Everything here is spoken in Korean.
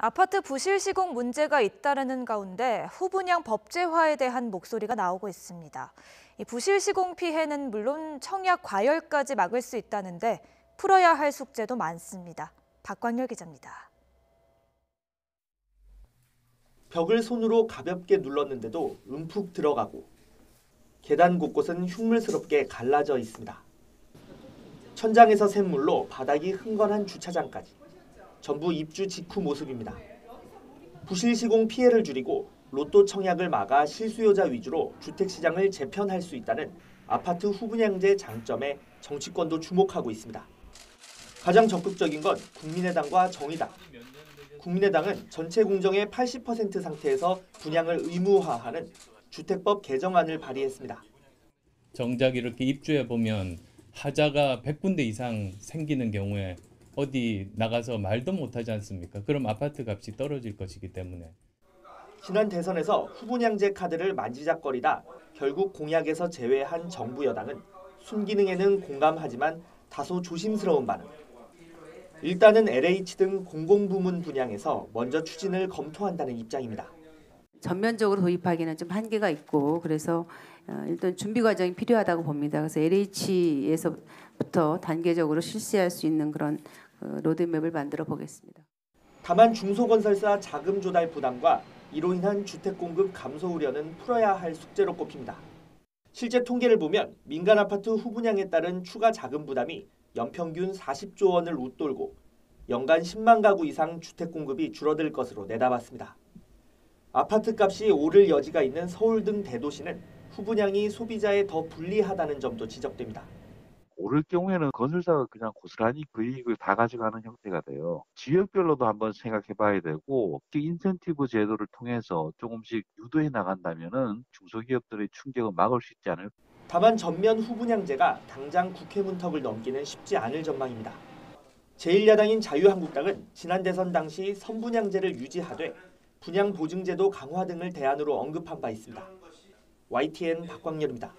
아파트 부실 시공 문제가 잇따르는 가운데 후분양 법제화에 대한 목소리가 나오고 있습니다. 이 부실 시공 피해는 물론 청약 과열까지 막을 수 있다는데 풀어야 할 숙제도 많습니다. 박광열 기자입니다. 벽을 손으로 가볍게 눌렀는데도 움푹 들어가고 계단 곳곳은 흉물스럽게 갈라져 있습니다. 천장에서 샘물로 바닥이 흥건한 주차장까지 전부 입주 직후 모습입니다. 부실 시공 피해를 줄이고 로또 청약을 막아 실수요자 위주로 주택시장을 재편할 수 있다는 아파트 후분양제 장점에 정치권도 주목하고 있습니다. 가장 적극적인 건 국민의당과 정의당. 국민의당은 전체 공정의 80% 상태에서 분양을 의무화하는 주택법 개정안을 발의했습니다. 정작 이렇게 입주해 보면 하자가 100군데 이상 생기는 경우에 어디 나가서 말도 못하지 않습니까? 그럼 아파트 값이 떨어질 것이기 때문에. 지난 대선에서 후분양제 카드를 만지작거리다 결국 공약에서 제외한 정부 여당은 순기능에는 공감하지만 다소 조심스러운 반응. 일단은 LH 등 공공부문 분양에서 먼저 추진을 검토한다는 입장입니다. 전면적으로 도입하기는 좀 한계가 있고 그래서 일단 준비 과정이 필요하다고 봅니다. 그래서 LH에서부터 단계적으로 실시할 수 있는 그런 로드맵을 만들어 보겠습니다. 다만 중소건설사 자금 조달 부담과 이로 인한 주택 공급 감소 우려는 풀어야 할 숙제로 꼽힙니다. 실제 통계를 보면 민간 아파트 후분양에 따른 추가 자금 부담이 연평균 40조 원을 웃돌고 연간 10만 가구 이상 주택 공급이 줄어들 것으로 내다봤습니다. 아파트 값이 오를 여지가 있는 서울 등 대도시는 후분양이 소비자에 더 불리하다는 점도 지적됩니다. 오를 경우에는 건설사가 그냥 고스란히 그 이익을 다 가져가는 형태가 돼요. 지역별로도 한번 생각해 봐야 되고 인센티브 제도를 통해서 조금씩 유도해 나간다면은 중소기업들의 충격을 막을 수 있지 않을까. 다만 전면 후분양제가 당장 국회 문턱을 넘기는 쉽지 않을 전망입니다. 제1야당인 자유한국당은 지난 대선 당시 선분양제를 유지하되 분양보증제도 강화 등을 대안으로 언급한 바 있습니다. YTN 박광열입니다.